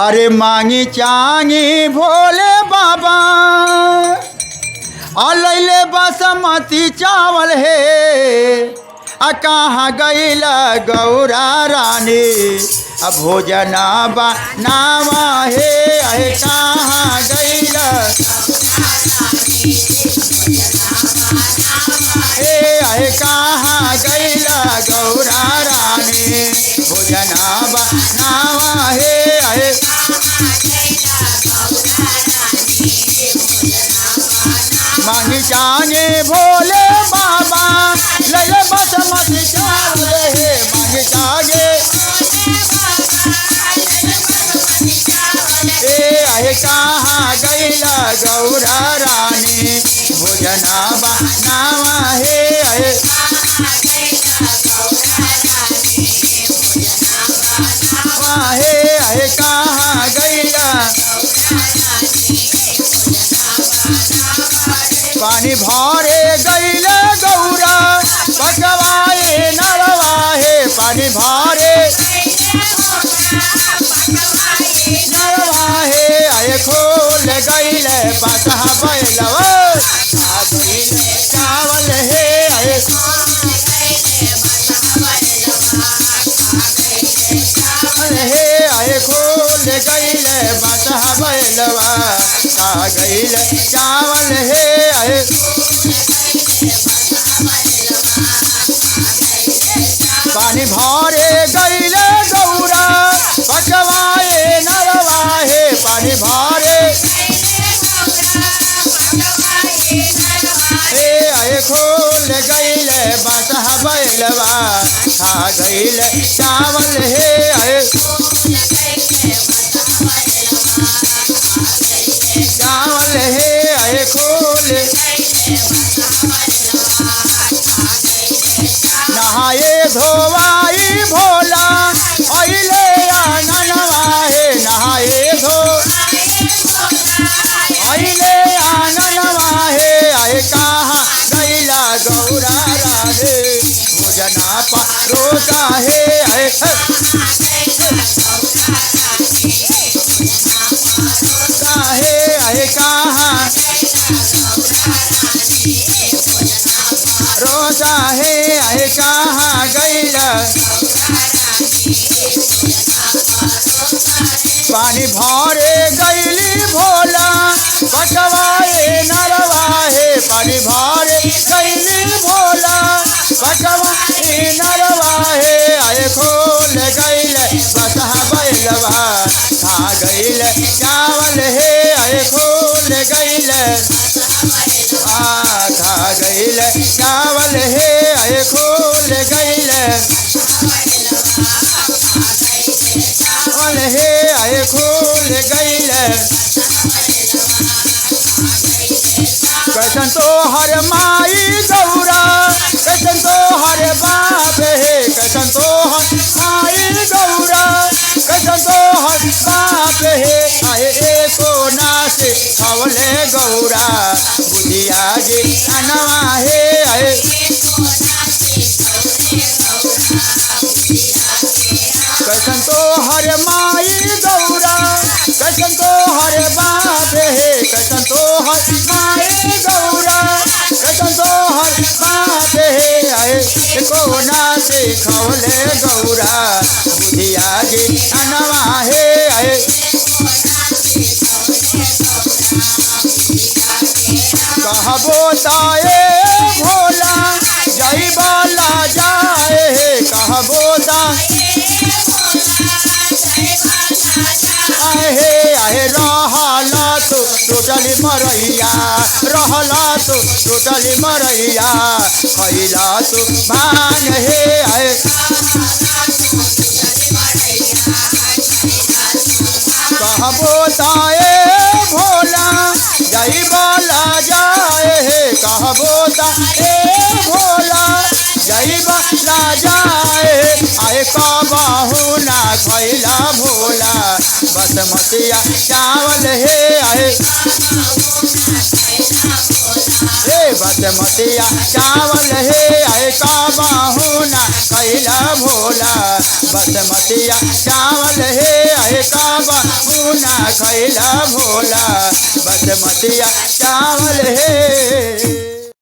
अरे मांगी चांगी भोले बाबा अलैले बासमती चावल है आ कहाँ गईल गौरा रानी अब भोजना बनावा है अहे कहाँ गईल अहे कहाँ गईल गौरा रानी भोजना बनावा है अहे मांगी चांगे भोले बाबा लले बासमती चावल है मांगी चांगे अहे कहाँ गईला गौरा रानी भोजना बनावा है अहे अहे कहाँ गईला पानी भरे गईले गौरा पकवाए नरवाहे पानी भरे नरवाहे आए खोल गईले बासा बैलवा चावल है आए आए खोल गईले बासा बैलवा आ गईले चावल है आए पानी भरे गईले गौरा पकवाए नरवाहे पानी भरे आए खोल गईले बासा बैलवा खा गईले चावल है आए चावल है आए खोल नहाए धोवाई भोला अइले आंगनवा है नहाए धो अइले आंगनवा है आए कहाँ गईला गौरा राधे भोजना परोसा है आए आए कहाँ रोजा है आए कहाँ गईला पानी भरे गईली भोला पकवाए नरवाहे पानी भरे गईली भोला पकवाए नरवाहे आए खोल गईले बसा बैलवा खा गईले चावल है आए खोल गईले खा गईले चावल है आए खोल गईले चावल है आए खोल गईले कैसन तो हर माई गौरा कैसन तो हर बाप है कैसन तो हर माई गौरा कैसन तो हर बाप है आए एको नासे खवले गौरा बुधिया जी अनवा है आए कैसन तो हर माई गौरा कैसन तो हर बाप है कैसन तो हर माई गौरा कैसन तो हर बाप है आए एको नासे खवले गौरा बुधिया जी अनवा है आए कहबो ताए भोला जय बाला जाए है कहबो आहे रहला तो टोटली मरैया रहला तो टोटली मरैया खैला तो भांग है आए कहबो ताए भोला जय बाला जाए है कहबो ताए भोला जय बाला जाए आए कबहू ना खैला भोला बासमतिया चावल है आए बसमतिया चावल हे आए का बाहुना कैला भोला बसमतिया चावल हे आए का बाहुना कैला भोला बसमतिया चावल हे